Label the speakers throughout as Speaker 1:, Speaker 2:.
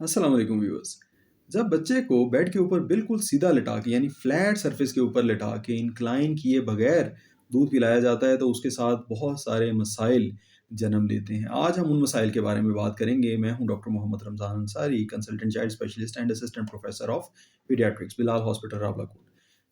Speaker 1: अस्सलाम वालेकुम व्यूअर्स। जब बच्चे को बेड के ऊपर बिल्कुल सीधा लिटा के यानी फ्लैट सरफेस के ऊपर लिटा के इंक्लाइन किए बगैर दूध पिलाया जाता है तो उसके साथ बहुत सारे मसाइल जन्म लेते हैं। आज हम उन मसाइल के बारे में बात करेंगे। मैं हूं doctor Mohammad Ramzan Ansari, consultant child specialist and assistant professor of paediatrics, Bilal hospital Rawalakot.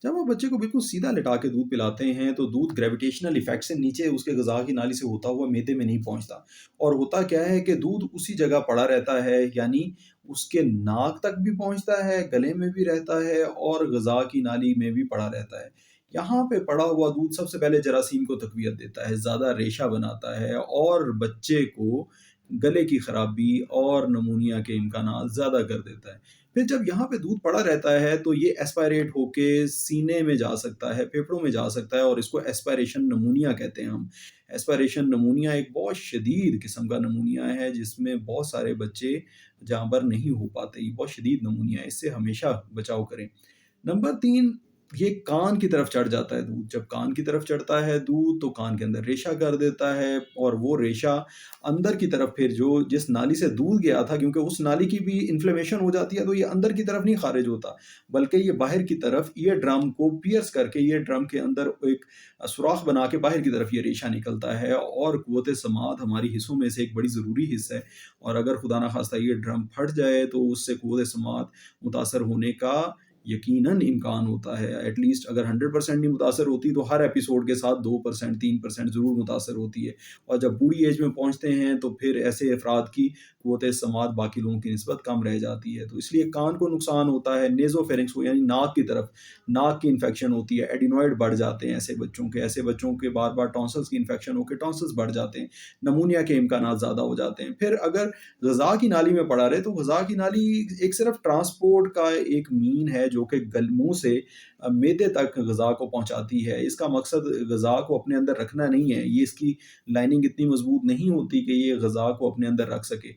Speaker 1: जब आप बच्चे को बिल्कुल सीधा लिटा के दूध पिलाते हैं तो दूध ग्रेविटेशनल इफेक्ट से नीचे उसके गज़ा की नाली से होता हुआ मैदे में नहीं पहुंचता। और होता क्या है कि दूध उसी जगह पड़ा रहता है, यानी उसके नाक तक भी पहुँचता है, गले में भी रहता है और ग़िज़ा की नाली में भी पड़ा रहता है। यहाँ पे पड़ा हुआ दूध सबसे पहले जरासीम को तक़वियत देता है, ज़्यादा रेशा बनाता है और बच्चे को गले की ख़राबी और निमोनिया के इम्कानात ज़्यादा कर देता है। फिर जब यहाँ पे दूध पड़ा रहता है तो ये एस्पायरेट होके सीने में जा सकता है, फेफड़ों में जा सकता है और इसको एस्पायरेशन निमोनिया कहते हैं हम। एस्पायरेशन निमोनिया एक बहुत शदीद किस्म का निमोनिया है जिसमें बहुत सारे बच्चे जाँबर नहीं हो पाते। ये बहुत शदीद निमोनिया है, इससे हमेशा बचाव करें। नंबर 3, ये कान की तरफ चढ़ जाता है दूध। जब कान की तरफ चढ़ता है दूध तो कान के अंदर रेशा कर देता है और वो रेशा अंदर की तरफ फिर जो जिस नाली से दूध गया था, क्योंकि उस नाली की भी इन्फ्लेमेशन हो जाती है तो ये अंदर की तरफ नहीं खारिज होता, बल्कि ये बाहर की तरफ ईयर ड्रम को पियर्स करके ईयर ड्रम के अंदर एक सुराख बना के बाहर की तरफ ये रेशा निकलता है। और क़ुव्वत समात हमारी हिस्सों में से एक बड़ी ज़रूरी हिस्सा है और अगर खुदा ना खास्ता ये ड्रम फट जाए तो उससे क़ुव्वत समात मुतासर होने का यकीनन इम्कान होता है। एटलीस्ट अगर 100% नहीं मुतासर होती तो हर एपिसोड के साथ 2% 3% ज़रूर मुतासर होती है। और जब बूढ़ी एज में पहुँचते हैं तो फिर ऐसे अफराद की क़ुव्वत समात बाकी लोगों की निस्बत कम रह जाती है। तो इसलिए कान को नुकसान होता है, नेज़ोफेरिंक्स को यानी नाक की तरफ, नाक की इन्फेक्शन होती है, एडिनॉइड बढ़ जाते हैं ऐसे बच्चों के बार-बार टॉन्सिल्स की इन्फेक्शन होके टॉन्सिल्स बढ़ जाते हैं, निमोनिया के इम्कानात ज़्यादा हो जाते हैं। फिर अगर ग़िज़ा की नाली में पड़ा रहे तो ग़िज़ा की नाली एक सिर्फ़ ट्रांसपोर्ट का एक मीन है जो कि मुँह से मैदे तक ग़िज़ा को पहुँचाती है। इसका मकसद ग़िज़ा को अपने अंदर रखना नहीं है, ये इसकी लाइनिंग इतनी मज़बूत नहीं होती कि ये ग़िज़ा को अपने अंदर रख सके।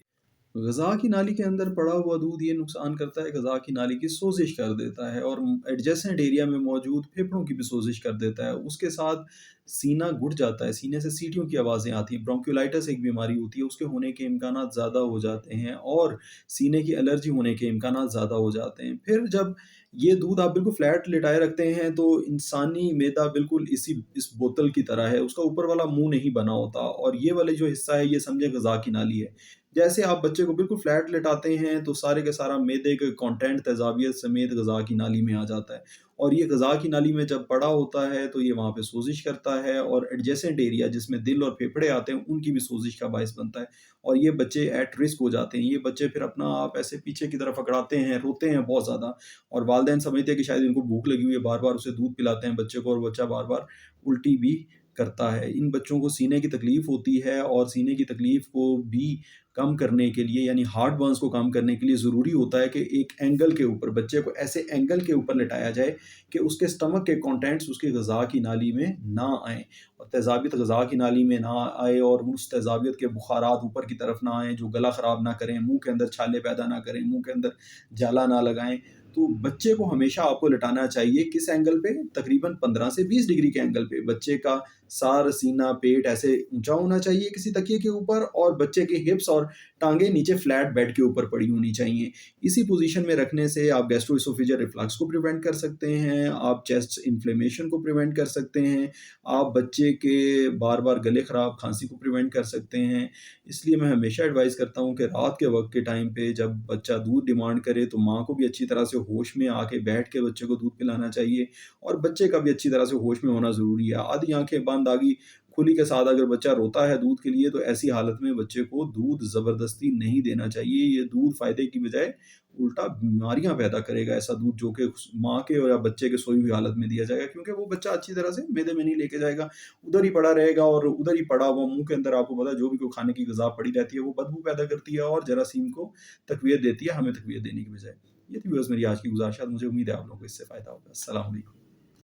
Speaker 1: ग़िज़ा की नाली के अंदर पड़ा हुआ दूध ये नुकसान करता है, ग़िज़ा की नाली की सोज़िश कर देता है और एडजेसेंट एरिया में मौजूद फेफड़ों की भी सोज़िश कर देता है। उसके साथ सीना घुट जाता है, सीने से सीटियों की आवाज़ें आती हैं, ब्रोंकियोलाइटिस एक बीमारी होती है, उसके होने के इम्कानात ज़्यादा हो जाते हैं और सीने की एलर्जी होने के इम्कानात ज़्यादा हो जाते हैं। फिर जब ये दूध आप बिल्कुल फ्लैट लिटाए रखते हैं तो इंसानी मैदा बिल्कुल इस बोतल की तरह है, उसका ऊपर वाला मुँह नहीं बना होता और ये वाले जो हिस्सा है ये समझे ग़िज़ा की नाली है। जैसे आप बच्चे को बिल्कुल फ्लैट लिटाते हैं तो सारे का सारा मैदे के कंटेंट तेज़ाबियत समेत ग़िज़ा की नाली में आ जाता है और ये ग़िज़ा की नाली में जब पड़ा होता है तो ये वहाँ पे सोज़िश करता है और एडजेसेंट एरिया जिसमें दिल और फेफड़े आते हैं उनकी भी सोज़िश का बाइस बनता है और ये बच्चे एट रिस्क हो जाते हैं। ये बच्चे फिर अपना आप ऐसे पीछे की तरफ अकड़ाते हैं, रोते हैं बहुत ज़्यादा और वालिदैन समझते हैं कि शायद इनको भूख लगी हुई है, बार-बार उसे दूध पिलाते हैं बच्चे को और बच्चा बार-बार उल्टी भी करता है। इन बच्चों को सीने की तकलीफ़ होती है और सीने की तकलीफ़ को भी कम करने के लिए यानी हार्ट बर्न्स को कम करने के लिए ज़रूरी होता है कि एक एंगल के ऊपर बच्चे को ऐसे एंगल के ऊपर लिटाया जाए कि उसके स्टमक के कंटेंट्स उसकी ग़िज़ा की नाली में ना आएँ और तेज़ाबियत ग़िज़ा की नाली में ना आए और उस तेज़ाबियत के बुखारात ऊपर की तरफ ना आएँ जो गला ख़राब ना करें, मुँह के अंदर छाले पैदा ना करें, मुँह के अंदर जाला ना लगाएँ। तो बच्चे को हमेशा आपको लिटाना चाहिए किस एंगल पे? तकरीबन 15 से 20 डिग्री के एंगल पे। बच्चे का सर, सीना, पेट ऐसे ऊँचा होना चाहिए किसी तकिए के ऊपर और बच्चे के हिप्स और टाँगें नीचे फ्लैट बेड के ऊपर पड़ी होनी चाहिए। इसी पोज़ीशन में रखने से आप गैस्ट्रोएसोफेजियल रिफ्लक्स को प्रिवेंट कर सकते हैं, आप चेस्ट इन्फ्लेमेशन को प्रिवेंट कर सकते हैं, आप बच्चे के बार-बार गले ख़राब, खाँसी को प्रिवेंट कर सकते हैं। इसलिए मैं हमेशा एडवाइस करता हूँ कि रात के वक़्त के टाइम पे जब बच्चा दूध डिमांड करे तो माँ को भी अच्छी तरह से होश में आके बैठ के बच्चे को दूध पिलाना चाहिए और बच्चे का भी अच्छी तरह से होश में होना ज़रूरी है। आधी आँखें बंद, आधी खुली के साथ अगर बच्चा रोता है दूध के लिए तो ऐसी हालत में बच्चे को दूध ज़बरदस्ती नहीं देना चाहिए। ये दूध फ़ायदे की बजाय उल्टा बीमारियाँ पैदा करेगा, ऐसा दूध जो कि माँ के और या बच्चे के सोई हुई हालत में दिया जाएगा, क्योंकि वो बच्चा अच्छी तरह से मैदे में नहीं लेके जाएगा, उधर ही पड़ा रहेगा और उधर ही पड़ा हुआ मुँह के अंदर आपको पता है जो भी कोई खाने की ग़िज़ा पड़ी रहती है वो बदबू पैदा करती है और जरासीम को तक़वियत देती है, हमें तक़वियत देने की बजाय। ये थी बस मेरी आज की गुज़ारिश। मुझे उम्मीद है आप लोगों को इससे फ़ायदा होगा। अस्सलाम वालेकुम।